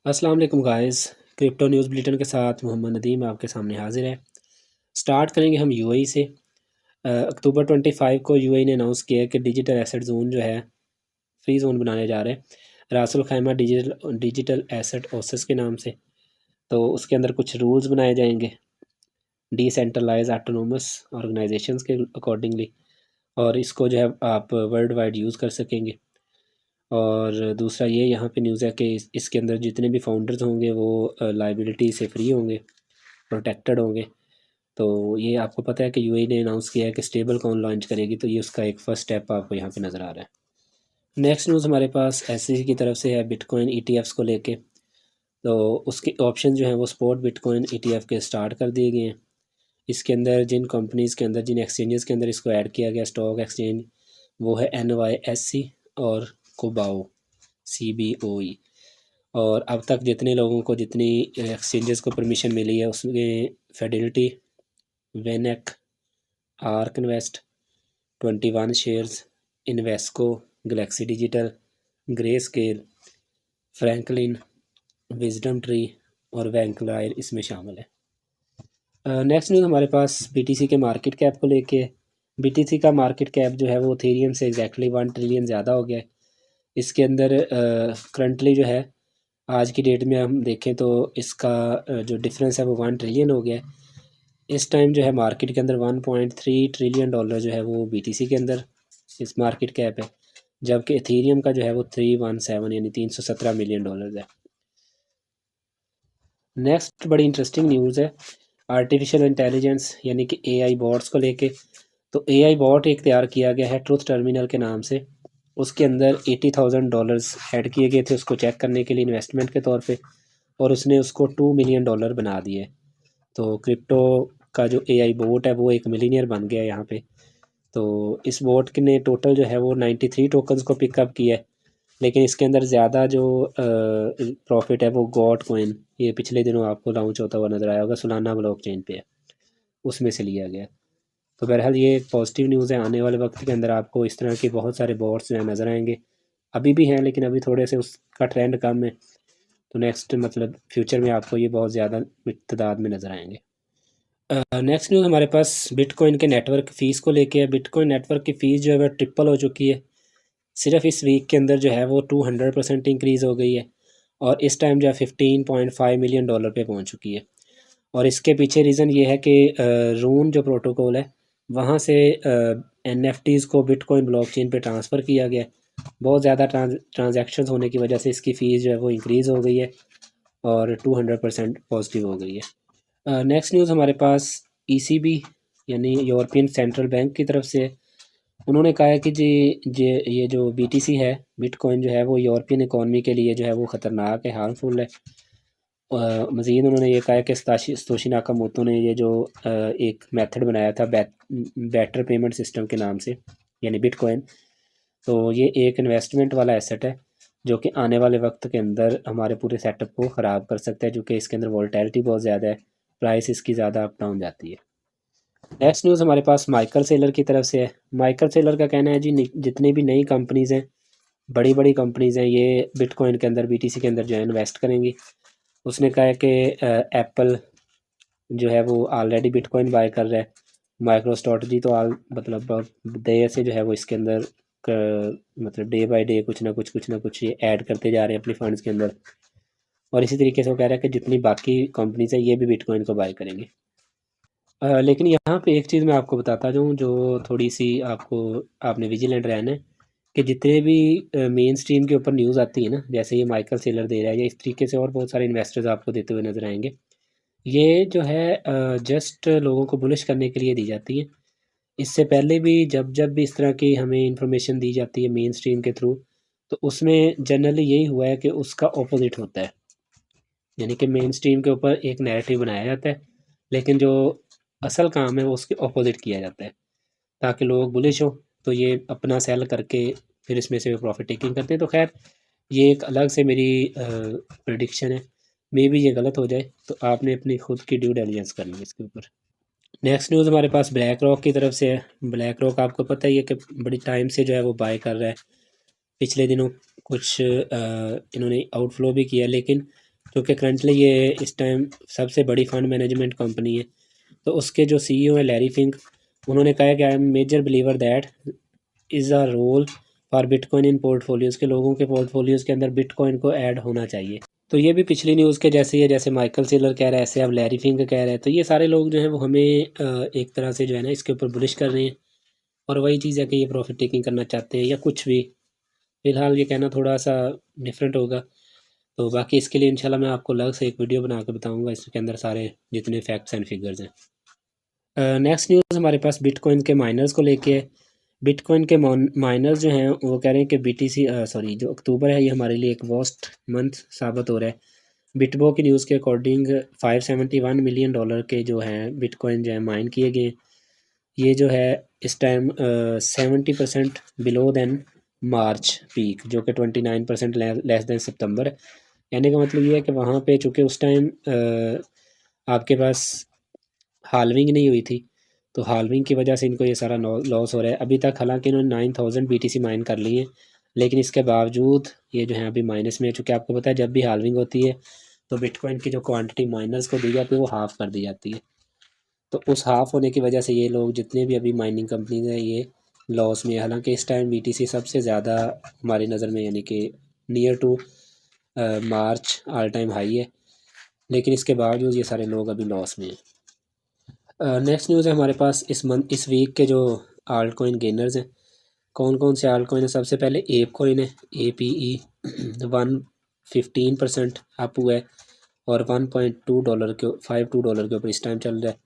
अस्सलाम वालेकुम guys. Crypto news bulletin के साथ मोहम्मद नदीम आपके सामने हाजिर है। स्टार्ट करेंगे हम यूएई से। अक्टूबर 25 को यूएई ने अनाउंस किया है कि डिजिटल एसेट जोन जो है फ्री जोन बनाने जा रहे हैं रासुल खैमा डिजिटल डिजिटल एसेट ओसिस के नाम से। तो उसके अंदर कुछ रूल्स बनाए जाएंगे डिसेंट्रलाइज ऑटोनोमस ऑर्गेनाइजेशंस के अकॉर्डिंगली, और इसको जो है आप वर्ल्ड वाइड यूज़ कर सकेंगे। और दूसरा ये यहाँ पे न्यूज़ है कि इसके अंदर जितने भी फाउंडर्स होंगे वो लाइबिलिटी से फ्री होंगे, प्रोटेक्टेड होंगे। तो ये आपको पता है कि यूएई ने अनाउंस किया है कि स्टेबल कॉइन लॉन्च करेगी, तो ये उसका एक फ़र्स्ट स्टेप आपको यहाँ पे नज़र आ रहा है। नेक्स्ट न्यूज़ हमारे पास एसईसी की तरफ से है बिटकॉइन ईटीएफ्स को लेके। तो उसके ऑप्शन जो हैं वो स्पॉट बिटकॉइन ईटीएफ के स्टार्ट कर दिए गए हैं। इसके अंदर जिन कंपनीज़ के अंदर, जिन एक्सचेंजेस के अंदर इसको ऐड किया गया स्टॉक एक्सचेंज, वो है NYSE और कोबाओ CBOE। और अब तक जितने लोगों को, जितनी एक्सचेंजेस को परमिशन मिली है उसमें Fidelity, VanEck, Ark Invest, 21 shares, Invesco, Galaxy Digital, Grayscale, Franklin, WisdomTree और वैंकलायर इसमें शामिल है। नेक्स्ट न्यूज़ हमारे पास BTC के मार्केट कैप को लेके है। BTC का मार्केट कैप जो है वो इथेरियम से एग्जैक्टली 1 ट्रिलियन ज़्यादा हो गया है। इसके अंदर करंटली जो है आज की डेट में हम देखें तो इसका जो डिफरेंस है वो 1 ट्रिलियन हो गया है। इस टाइम जो है मार्केट के अंदर 1.3 ट्रिलियन डॉलर जो है वो BTC के अंदर इस मार्केट कैप है, जबकि इथेरियम का जो है वो 317 यानी 317 मिलियन डॉलर है। नेक्स्ट बड़ी इंटरेस्टिंग न्यूज़ है आर्टिफिशियल इंटेलिजेंस यानी कि AI बॉट्स को लेके। तो AI बॉट एक तैयार किया गया है ट्रुथ टर्मिनल के नाम से। उसके अंदर $80,000 ऐड किए गए थे उसको चेक करने के लिए इन्वेस्टमेंट के तौर पे, और उसने उसको $2 मिलियन बना दिए। तो क्रिप्टो का जो AI बोट है वो एक मिलीनियर बन गया यहाँ पे। तो इस बोट ने टोटल जो है वो 93 टोकन्स को पिकअप किया है, लेकिन इसके अंदर ज़्यादा जो प्रॉफिट है वो गॉट कॉइन, ये पिछले दिनों आपको लॉन्च होता हुआ नज़र आया होगा, सोलाना ब्लॉकचेन पे है, उसमें से लिया गया। तो बहरहाल ये एक पॉजिटिव न्यूज़ है। आने वाले वक्त के अंदर आपको इस तरह के बहुत सारे बॉट्स जो है नज़र आएंगे। अभी भी हैं लेकिन अभी थोड़े से उसका ट्रेंड कम है। तो नेक्स्ट मतलब फ्यूचर में आपको ये बहुत ज़्यादा तादाद में नज़र आएंगे। नेक्स्ट न्यूज़ हमारे पास बिटकॉइन के नेटवर्क फ़ीस को लेके है। बिटकॉइन नेटवर्क की फ़ीस जो है वह ट्रिपल हो चुकी है। सिर्फ इस वीक के अंदर जो है वो 200% इंक्रीज़ हो गई है, और इस टाइम जो है $15.5 मिलियन पे पहुंच चुकी है। और इसके पीछे रीज़न ये है कि रून जो प्रोटोकॉल है वहाँ से NFTs को बिटकॉइन ब्लॉकचेन पे ट्रांसफ़र किया गया है। बहुत ज़्यादा ट्रांजैक्शंस होने की वजह से इसकी फ़ीस जो है वो इंक्रीज़ हो गई है और 200% पॉजिटिव हो गई है। नेक्स्ट न्यूज़ हमारे पास ECB यानी यूरोपियन सेंट्रल बैंक की तरफ से है। उन्होंने कहा है कि जी ये जो BTC है, बिटकॉइन जो है वो यूरोपियन इकॉनमी के लिए जो है वो ख़तरनाक है, हार्मफुल है। मज़ीद उन्होंने ये कहा है कि सतोशी नाकामोटो ने ये जो एक मेथड बनाया था बेटर पेमेंट सिस्टम के नाम से यानी बिटकॉइन, तो ये एक इन्वेस्टमेंट वाला एसेट है जो कि आने वाले वक्त के अंदर हमारे पूरे सेटअप को ख़राब कर सकता है, जो कि इसके अंदर वॉलेटिलिटी बहुत ज़्यादा है, प्राइस इसकी ज़्यादा अप डाउन जाती है। नेक्स्ट न्यूज़ हमारे पास माइकल सेलर की तरफ से है। माइकल सेलर का कहना है जी जितनी भी नई कंपनीज़ हैं, बड़ी बड़ी कंपनीज़ हैं, ये बिटकॉइन के अंदर BTC के अंदर जो है इन्वेस्ट करेंगी। उसने कहा है कि एप्पल जो है वो ऑलरेडी बिटकॉइन बाय कर रहा है। माइक्रो स्ट्रैटेजी तो मतलब बहुत देर से जो है वो इसके अंदर मतलब डे बाय डे कुछ ना कुछ ये ऐड करते जा रहे हैं अपने फंड्स के अंदर। और इसी तरीके से वो कह रहा है कि जितनी बाकी कंपनीज हैं ये भी बिटकॉइन को बाय करेंगे। लेकिन यहाँ पे एक चीज़ मैं आपको बताता जाऊँ जो थोड़ी सी आपको, आपने विजिलेंट रहना है कि जितने भी मेन स्ट्रीम के ऊपर न्यूज़ आती है ना, जैसे ये माइकल सेलर दे रहा है या इस तरीके से और बहुत सारे इन्वेस्टर्स आपको देते हुए नजर आएंगे, ये जो है जस्ट लोगों को बुलिश करने के लिए दी जाती है। इससे पहले भी जब जब भी इस तरह की हमें इंफॉर्मेशन दी जाती है मेन स्ट्रीम के थ्रू, तो उसमें जनरली यही हुआ है कि उसका ऑपोजिट होता है। यानी कि मेन स्ट्रीम के ऊपर एक नैरेटिव बनाया जाता है, लेकिन जो असल काम है वो उसके ऑपोजिट किया जाता है ताकि लोग बुलिश हो, तो ये अपना सेल करके फिर इसमें से प्रॉफिट टेकिंग करते हैं। तो खैर ये एक अलग से मेरी प्रिडिक्शन है, मे भी ये गलत हो जाए, तो आपने अपनी खुद की ड्यू डिलिजेंस करनी है इसके ऊपर। नेक्स्ट न्यूज़ हमारे पास ब्लैक रॉक की तरफ से है। ब्लैक रॉक आपको पता ही है कि बड़ी टाइम से जो है वो बाय कर रहा है। पिछले दिनों कुछ इन्होंने आउटफ्लो भी किया, लेकिन क्योंकि करंटली ये इस टाइम सबसे बड़ी फ़ंड मैनेजमेंट कंपनी है। तो उसके जो सीईओ है लैरी फिंक, उन्होंने कहा है कि I am major believer that is a role for bitcoin in portfolios, के लोगों के पोर्टफोलियोज़ के अंदर बिटकॉइन को ऐड होना चाहिए। तो ये भी पिछली न्यूज़ के जैसे ही है, जैसे माइकल सेलर कह रहा है ऐसे अब लैरी फिंक कह रहा है। तो ये सारे लोग जो हैं वो हमें एक तरह से जो है ना इसके ऊपर बुलिश कर रहे हैं, और वही चीज़ है कि ये प्रॉफिट टेकिंग करना चाहते हैं या कुछ भी। फ़िलहाल ये कहना थोड़ा सा डिफरेंट होगा। तो बाकी इसके लिए इंशाल्लाह मैं आपको अलग से एक वीडियो बना के बताऊँगा, इसके अंदर सारे जितने फैक्ट्स एंड फिगर्स हैं। नेक्स्ट न्यूज़ हमारे पास बिटकॉइन के माइनर्स को लेके है। बिटकॉइन के माइनर्स जो हैं वो कह रहे हैं कि बीटीसी सॉरी जो अक्टूबर है ये हमारे लिए एक वर्स्ट मंथ साबित हो रहा है। बिटबो की न्यूज़ के अकॉर्डिंग 571 मिलियन डॉलर के जो हैं बिटकॉइन जो है माइन किए गए। ये जो है इस time 70% below then March peak, जो कि 29% लेस देन सितंबर है। कहने का मतलब ये है कि वहाँ पे चूँकि उस टाइम आपके पास हाल्विंग नहीं हुई थी, तो हाल्विंग की वजह से इनको ये सारा लॉस हो रहा है। अभी तक हालांकि इन्होंने 9000 बीटीसी माइन कर ली है, लेकिन इसके बावजूद ये जो है अभी माइनस में है। चूँकि आपको पता है जब भी हाल्विंग होती है तो बिटकॉइन की जो क्वांटिटी माइनर्स को दी जाती है वो हाफ़ कर दी जाती है। तो उस हाफ़ होने की वजह से ये लोग जितने भी अभी माइनिंग कंपनीज हैं ये लॉस में है। हालांकि इस टाइम बीटीसी सबसे ज़्यादा हमारी नज़र में यानी कि near to March all time high है, लेकिन इसके बावजूद ये सारे लोग अभी लॉस में हैं। नेक्स्ट न्यूज़ है हमारे पास इस वीक के जो आल्ट कोइन गेनर्स हैं। कौन कौन से आल्ट कोइन है? सबसे पहले एप कोइन है, APE 115% अप हुआ है और $1.2 के $52 के ऊपर इस टाइम चल रहा है।